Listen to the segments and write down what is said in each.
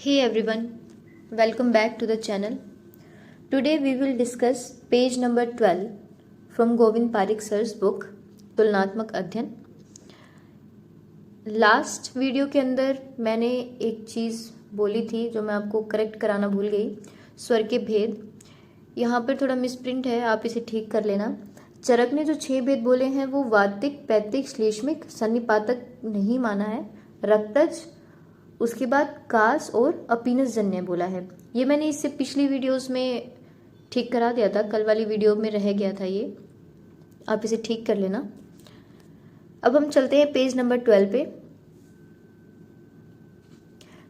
Hey everyone, welcome back to the channel. Today we will discuss page number 12 from Govind Parekh sir's book तुलनात्मक अध्ययन। Last video के अंदर मैंने एक चीज़ बोली थी जो मैं आपको करेक्ट कराना भूल गई, स्वर के भेद। यहाँ पर थोड़ा मिसप्रिंट है, आप इसे ठीक कर लेना। चरक ने जो 6 भेद बोले हैं वो वातिक, पैतिक, श्लेष्मिक, सन्निपातक नहीं माना है। रक्तज, उसके बाद कास और अपीनस जन्य बोला है। ये मैंने इससे पिछली वीडियोस में ठीक करा दिया था, कल वाली वीडियो में रह गया था ये, आप इसे ठीक कर लेना। अब हम चलते हैं पेज नंबर 12 पे।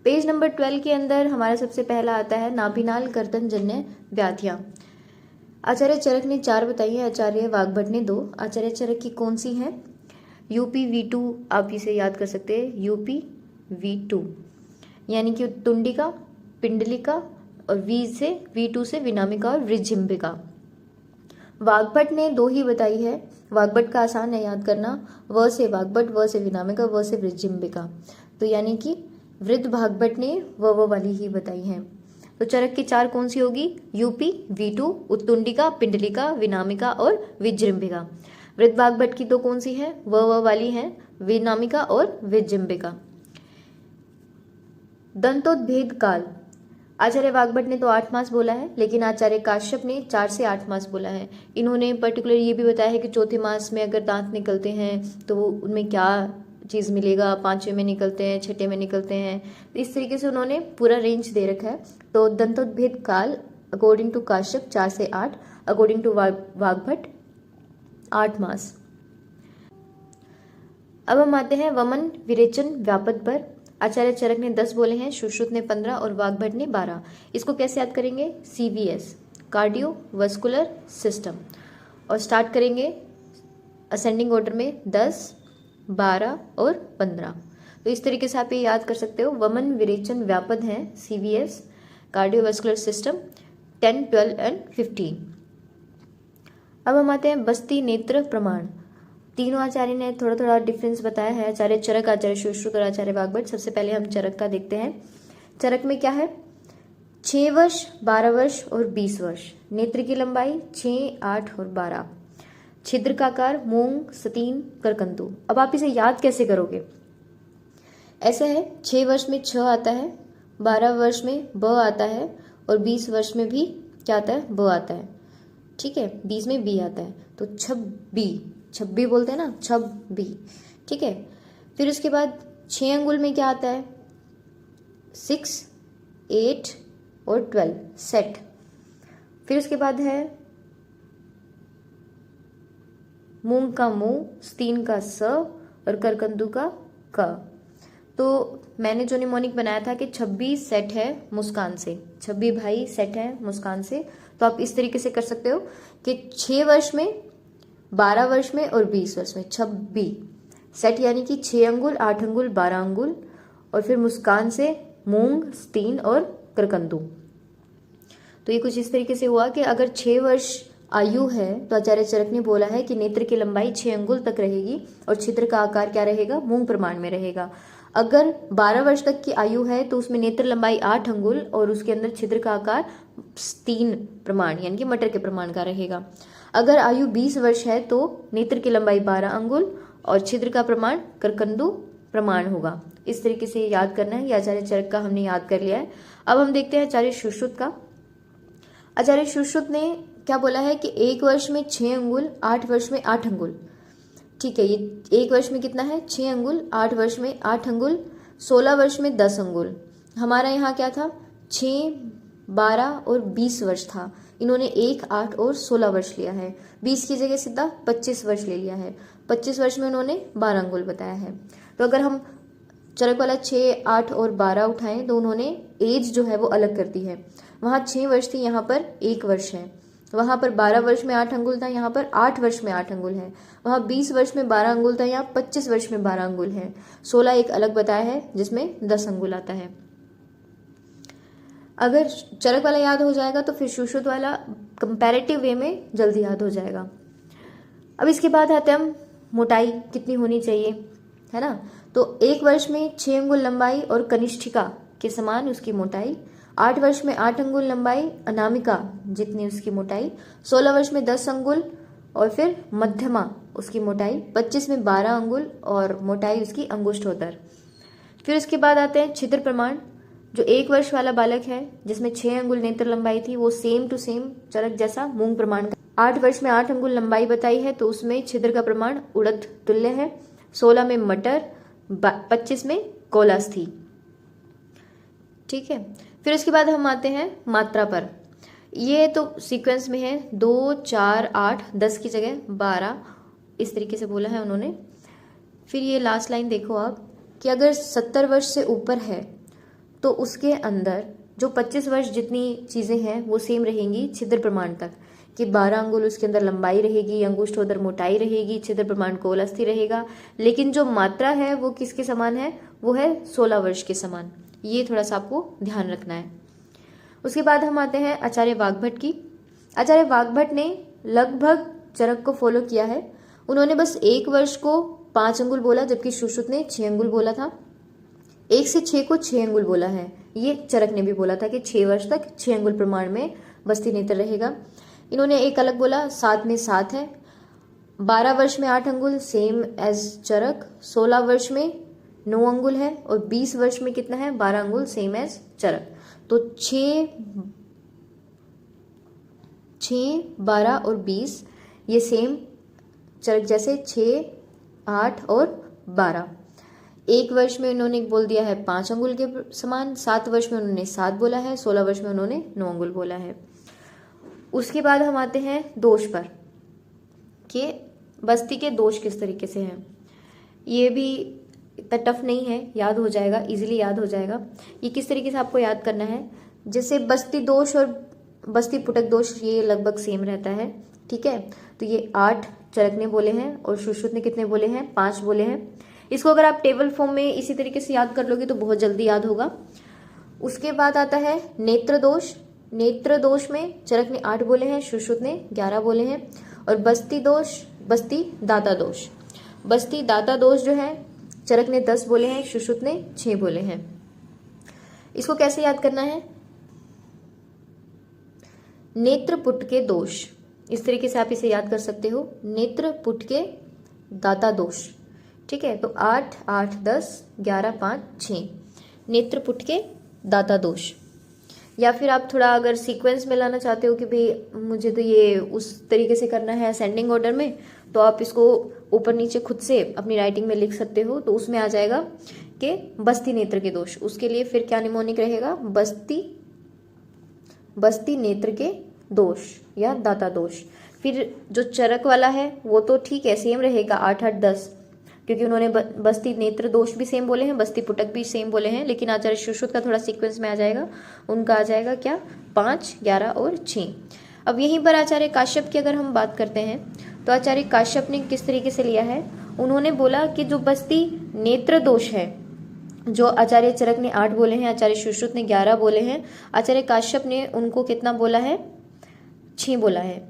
पेज नंबर 12 के अंदर हमारा सबसे पहला आता है नाभिनाल गर्दन जन्य व्याधियां। आचार्य चरक ने 4 बताई है, आचार्य वाग्भट ने 2। आचार्य चरक की कौन सी है? यूपी V2, आप इसे याद कर सकते हैं, यूपी V2 यानी कि तुंडिका, पिंडलिका और V2 से विनामिका और वृज्जिम्बिका। वाग्भट ने 2 ही बताई है। वाग्भट का आसान है याद करना, व से वाग्भट, व से विनामिका, व से वृज्जिम्बिका। तो यानी कि वृद्ध भागभट ने वो वाली ही बताई है। तो चरक की 4 कौन सी होगी? यूपी V2, उत्तुंडिका, पिंडलिका, विनामिका और विजृंभिका। वृद्ध भागभट की 2 कौन सी है? वो वाली है, विनामिका और विजृंभिका। दंतोद्भेद काल, आचार्य वाग्भट ने तो 8 मास बोला है, लेकिन आचार्य काश्यप ने 4 से 8 मास बोला है। इन्होंने पर्टिकुलर ये भी बताया है कि चौथे मास में अगर दांत निकलते हैं तो उनमें क्या चीज़ मिलेगा, 5वें में निकलते हैं, 6ठे में निकलते हैं। इस तरीके से उन्होंने पूरा रेंज दे रखा है। तो दंतोद्भेद काल अकॉर्डिंग टू काश्यप 4 से 8, अकॉर्डिंग टू वाग्भट 8 मास। अब हम आते हैं वमन विरेचन व्यापद पर। आचार्य चरक ने 10 बोले हैं, सुश्रुत ने 15 और वाग्भट ने 12। इसको कैसे याद करेंगे? CVS, cardio vascular system. और स्टार्ट करेंगे असेंडिंग ऑर्डर में 10, 12 और 15। तो इस तरीके से आप ये याद कर सकते हो। वमन विरेचन व्यापद हैं CVS, कार्डियोवस्कुलर सिस्टम 10, 12 एंड 15। अब हम आते हैं बस्ती नेत्र प्रमाण। तीनों आचार्य ने थोड़ा थोड़ा डिफरेंस बताया है, आचार्य चरक, आचार्य सुश्रुत और आचार्य वाग्भट। सबसे पहले हम चरक का देखते हैं। चरक में क्या है? 6 वर्ष, 12 वर्ष और 20 वर्ष। नेत्र की लंबाई 6, 8 और 12। छिद्र का आकार मूंग, सतीन, करकंदू। अब आप इसे याद कैसे करोगे? ऐसा है, 6 वर्ष में 6 आता है, 12 वर्ष में ब आता है और 20 वर्ष में भी क्या आता है? ब आता है। ठीक है, 20 में बी आता है, तो 26 बोलते हैं ना, 26। ठीक है, फिर उसके बाद 6 अंगुल में क्या आता है? 6, 8 और 12 सेट। फिर उसके बाद है मूंग का मू, स्तीन का स और करकंदू का क। तो मैंने जो निमोनिक बनाया था कि 26 सेट है मुस्कान से, 26 भाई सेट है मुस्कान से। तो आप इस तरीके से कर सकते हो कि 6 वर्ष में, 12 वर्ष में और 20 वर्ष में 26 सेट, यानी कि 6 अंगुल, 8 अंगुल, 12 अंगुल और फिर मुस्कान से मूंग, स्तीन और करकंदू। तो ये कुछ इस तरीके से हुआ कि अगर 6 वर्ष आयु है तो आचार्य चरक ने बोला है कि नेत्र की लंबाई 6 अंगुल तक रहेगी और छिद्र का आकार क्या रहेगा? मूंग प्रमाण में रहेगा। अगर 12 वर्ष तक की आयु है तो उसमें नेत्र लंबाई 8 अंगुल और उसके अंदर छिद्र का आकार 3 प्रमाण यानी कि मटर के प्रमाण का रहेगा। अगर आयु 20 वर्ष है तो नेत्र की लंबाई 12 अंगुल और छिद्र का प्रमाण करकंदू प्रमाण होगा। इस तरीके से याद करना है। ये आचार्य चरक का हमने याद कर लिया है। अब हम देखते हैं आचार्य सुश्रुत का। आचार्य सुश्रुत ने क्या बोला है कि 1 वर्ष में 6 अंगुल, 8 वर्ष में 8 अंगुल। ठीक है, ये 1 वर्ष में कितना है? 6 अंगुल, 8 वर्ष में 8 अंगुल, 16 वर्ष में 10 अंगुल। हमारा यहाँ क्या था? 6, 12 और 20 वर्ष था। इन्होंने 1, 8 और 16 वर्ष लिया है। 20 की जगह सीधा 25 वर्ष ले लिया है। 25 वर्ष में उन्होंने 12 अंगुल बताया है। तो अगर हम चरक वाला 6, 8 और 12 उठाएं तो उन्होंने एज जो है वो अलग कर दी है। वहाँ 6 वर्ष थी, यहाँ पर 1 वर्ष है। वहाँ पर 12 वर्ष में 8 अंगुल था, यहाँ पर 8 वर्ष में 8 अंगुल है। वहाँ 20 वर्ष में 12 अंगुल था, यहाँ 25 वर्ष में 12 अंगुल है। 16 एक अलग बताया है जिसमें 10 अंगुल आता है। अगर चरक वाला याद हो जाएगा तो फिर सुश्रुत वाला कंपैरेटिव वे में जल्दी याद हो जाएगा। अब इसके बाद आते हैं हम मोटाई कितनी होनी चाहिए, है ना। तो 1 वर्ष में 6 अंगुल लंबाई और कनिष्ठिका के समान उसकी मोटाई, 8 वर्ष में 8 अंगुल लंबाई, अनामिका जितनी उसकी मोटाई, 16 वर्ष में 10 अंगुल और फिर मध्यमा उसकी मोटाई, 25 में 12 अंगुल और मोटाई उसकी अंगुष्ठोत्तर। फिर उसके बाद आते हैं छिद्र प्रमाण। जो 1 वर्ष वाला बालक है जिसमें 6 अंगुल नेत्र लंबाई थी, वो सेम टू सेम चरक जैसा मूंग प्रमाण का 8 वर्ष में 8 अंगुल लंबाई बताई है, तो उसमें छिद्र का प्रमाण उड़द तुल्य है, 16 में मटर, 25 में कोलास्थी। ठीक है। फिर उसके बाद हम आते हैं मात्रा पर। ये तो सीक्वेंस में है 2, 4, 8, 10 की जगह 12 इस तरीके से बोला है उन्होंने। फिर ये लास्ट लाइन देखो आप कि अगर 70 वर्ष से ऊपर है तो उसके अंदर जो 25 वर्ष जितनी चीज़ें हैं वो सेम रहेंगी छिद्र प्रमाण तक, कि 12 अंगुल उसके अंदर लंबाई रहेगी, अंगुष्ठोत्तर मोटाई रहेगी, छिद्र प्रमाण कोलास्थी रहेगा, लेकिन जो मात्रा है वो किसके समान है, वो है 16 वर्ष के समान। ये थोड़ा सा आपको ध्यान रखना है। उसके बाद हम आते हैं आचार्य वाग्भट की। आचार्य वाग्भट ने लगभग चरक को फॉलो किया है। उन्होंने बस 1 वर्ष को 5 अंगुल बोला, जबकि सुश्रुत ने 6 अंगुल बोला था। 1 से 6 को 6 अंगुल बोला है। ये चरक ने भी बोला था कि 6 वर्ष तक 6 अंगुल प्रमाण में बस्ती नेत्र रहेगा। इन्होंने एक अलग बोला, 7 में 7 है, 12 वर्ष में 8 अंगुल सेम एज चरक, 16 वर्ष में 9 अंगुल है और 20 वर्ष में कितना है, 12 अंगुल सेम एज चरक। तो 6, 12 और 20 ये सेम चरक जैसे 6, 8 और 12। 1 वर्ष में उन्होंने बोल दिया है 5 अंगुल के समान, 7 वर्ष में उन्होंने 7 बोला है, 16 वर्ष में उन्होंने 9 अंगुल बोला है। उसके बाद हम आते हैं दोष पर कि बस्ती के दोष किस तरीके से हैं। ये भी इतना टफ नहीं है, याद हो जाएगा, इजीली याद हो जाएगा। ये किस तरीके से आपको याद करना है, जैसे बस्ती दोष और बस्ती पुटक दोष ये लगभग सेम रहता है। ठीक है। तो ये 8 चरक ने बोले हैं और सुश्रुत ने कितने बोले हैं, 5 बोले हैं। इसको अगर आप टेबल फॉर्म में इसी तरीके से याद कर लोगे तो बहुत जल्दी याद होगा। उसके बाद आता है नेत्र दोष। नेत्र दोष में चरक ने 8 बोले हैं, सुश्रुत ने 11 बोले हैं। और बस्ती दोष, बस्ती दाता दोष, बस्ती दाता दोष जो है चरक ने 10 बोले हैं, सुश्रुत ने 6 बोले हैं। इसको कैसे याद करना है, नेत्र पुट के दोष, इस तरीके से आप इसे याद कर सकते हो, नेत्र पुट के दाता दोष। ठीक है। तो 8, 8, 10, 11, 5, 6 नेत्र पुट के दाता दोष। या फिर आप थोड़ा अगर सीक्वेंस में लाना चाहते हो कि भाई मुझे तो ये उस तरीके से करना है असेंडिंग ऑर्डर में, तो आप इसको ऊपर नीचे खुद से अपनी राइटिंग में लिख सकते हो। तो उसमें आ जाएगा कि बस्ती नेत्र के दोष, उसके लिए फिर क्या निमोनिक रहेगा, बस्ती नेत्र के दोष या दाता दोष। फिर जो चरक वाला है वो तो ठीक है, सेम रहेगा 8, 8, 10, क्योंकि उन्होंने बस्ती नेत्र दोष भी सेम बोले हैं, बस्ती पुटक भी सेम बोले हैं। लेकिन आचार्य सुश्रुत का थोड़ा सीक्वेंस में आ जाएगा, उनका आ जाएगा क्या, 5, 11 और 6। अब यहीं पर आचार्य काश्यप की अगर हम बात करते हैं तो आचार्य काश्यप ने किस तरीके से लिया है, उन्होंने बोला कि जो बस्ती नेत्र दोष है, जो आचार्य चरक ने 8 बोले हैं, आचार्य सुश्रुत ने 11 बोले हैं, आचार्य काश्यप ने उनको कितना बोला है, 6 बोला है।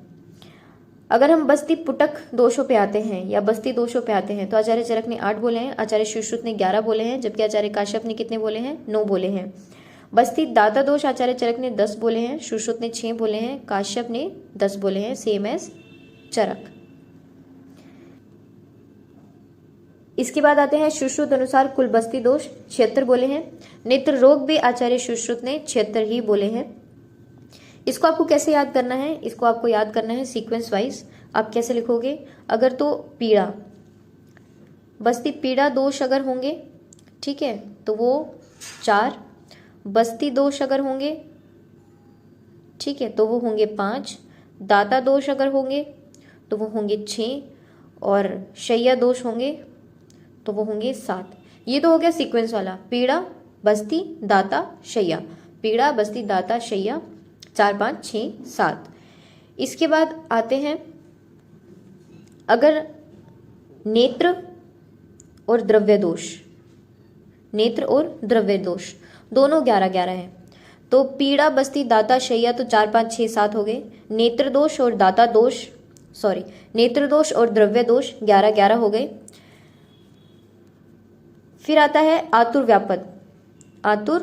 अगर हम बस्ती पुटक दोषों पे आते हैं या बस्ती दोषों पे आते हैं तो आचार्य चरक ने 8 बोले हैं, आचार्य सुश्रुत ने 11 बोले हैं, जबकि आचार्य काश्यप ने कितने बोले हैं, 9 बोले हैं। बस्ती दाता दोष आचार्य चरक ने 10 बोले हैं, सुश्रुत ने 6 बोले हैं, काश्यप ने 10 बोले हैं, सेम एज चरक। इसके बाद आते हैं सुश्रुत अनुसार कुल बस्ती दोष 76 बोले हैं। नेत्र रोग भी आचार्य सुश्रुत ने 76 ही बोले हैं। इसको आपको कैसे याद करना है, इसको आपको याद करना है सीक्वेंस वाइज। आप कैसे लिखोगे, अगर तो पीड़ा, बस्ती पीड़ा दोष अगर होंगे, ठीक है, तो वो 4, बस्ती दोष अगर होंगे, ठीक है, तो वो होंगे 5, दाता दोष अगर होंगे तो वो होंगे 6 और शैया दोष होंगे तो वो होंगे 7। ये तो हो गया सीक्वेंस वाला, पीड़ा, बस्ती, दाता, शैया, पीड़ा, बस्ती, दाता, शैया, 4, 5, 6, 7। इसके बाद आते हैं अगर नेत्र और द्रव्य दोष, नेत्र और द्रव्य दोष दोनों 11, 11 है, तो पीड़ा, बस्ती, दाता, शैया तो 4, 5, 6, 7 हो गए। नेत्र दोष और दाता दोष, सॉरी, नेत्र दोष और द्रव्य दोष 11, 11 हो गए। फिर आता है आतुर व्यापद, आतुर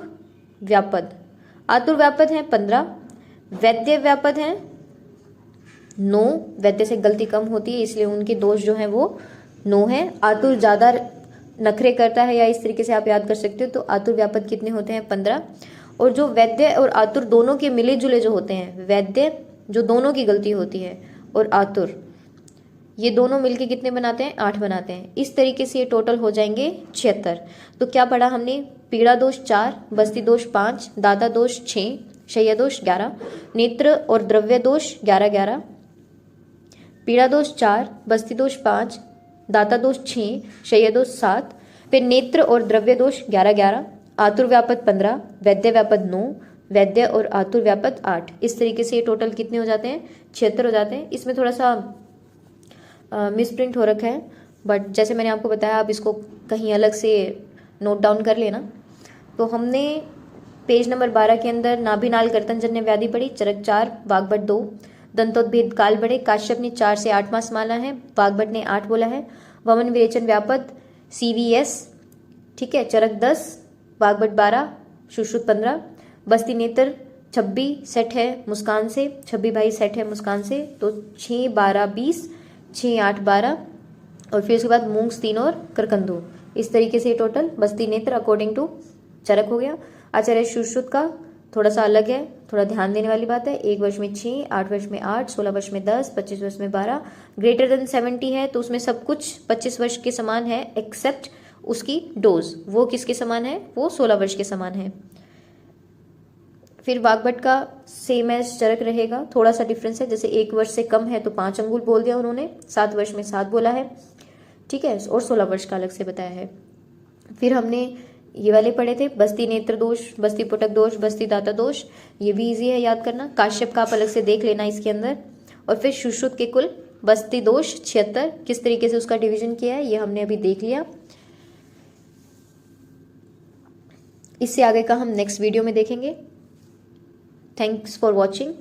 व्यापद। आतुर व्यापद हैं 15, वैद्य व्यापद हैं 9। वैद्य से गलती कम होती है इसलिए उनके दोष जो हैं वो 9 हैं। आतुर ज़्यादा नखरे करता है, या इस तरीके से आप याद कर सकते हो। तो आतुर व्यापद कितने होते हैं 15। और जो वैद्य और आतुर दोनों के मिले जुले जो होते हैं, वैद्य जो दोनों की गलती होती है और आतुर, ये दोनों मिलके कितने बनाते हैं 8 बनाते हैं। इस तरीके से ये टोटल हो जाएंगे 76। तो क्या पढ़ा हमने? पीड़ा दोष 4, बस्ती दोष 5, दादा दोष 6, शय्या दोष 11, नेत्र और द्रव्य दोष 11-11। पीड़ा दोष 4, बस्ती दोष 5, दाता दोष 6, शय्या दोष 7, फिर नेत्र और द्रव्य दोष 11-11, आतुर व्यापद 15, वैद्य व्यापद 9, वैद्य और आतुर व्यापद 8। इस तरीके से ये टोटल कितने हो जाते हैं 76 हो जाते हैं। इसमें थोड़ा सा मिसप्रिंट हो रखा है, बट जैसे मैंने आपको बताया आप इसको कहीं अलग से नोट डाउन कर लेना। तो हमने पेज नंबर 12 के अंदर नाभिनाल कर्तनजन्य व्याधि पढ़ी, चरक 4, वाग्भट 2, दंतोद्भेद काल बढ़े। काश्यप ने 4 से 8 मास माना है, वाग्भट ने 8 बोला है। वमन विरेचन व्यापद CVS, ठीक है, चरक 10, वाग्भट 12, सुश्रुत 15। बस्ती नेत्र 26 सेट है मुस्कान से, 26 भाई सेट है मुस्कान से। तो 6, 12, 20, 6, 8, 12, और फिर उसके बाद मूंग 3 और करकंदू। इस तरीके से टोटल बस्ती नेत्र अकॉर्डिंग टू चरक हो गया। आचार्य सुश्रुत का थोड़ा सा अलग है, थोड़ा ध्यान देने वाली बात है। 1 वर्ष में 6, 8 वर्ष में 8, 16 वर्ष में 10, 25 वर्ष में 12। ग्रेटर देन 70 है तो उसमें सब कुछ 25 वर्ष के समान है एक्सेप्ट उसकी डोज, वो किसके समान है? वो 16 वर्ष के समान है। फिर वाग्भट का सेम एज चरक रहेगा, थोड़ा सा डिफरेंस है, जैसे 1 वर्ष से कम है तो 5 अंगुल बोल दिया उन्होंने, 7 वर्ष में 7 बोला है, ठीक है, और 16 वर्ष का अलग से बताया है। फिर हमने ये वाले पढ़े थे, बस्ती नेत्र दोष, बस्ती पुटक दोष, बस्ती दाता दोष, ये भी इजी है याद करना। काश्यप का आप अलग से देख लेना इसके अंदर। और फिर सुश्रुत के कुल बस्ती दोष 76, किस तरीके से उसका डिवीजन किया है ये हमने अभी देख लिया। इससे आगे का हम नेक्स्ट वीडियो में देखेंगे। Thanks for watching.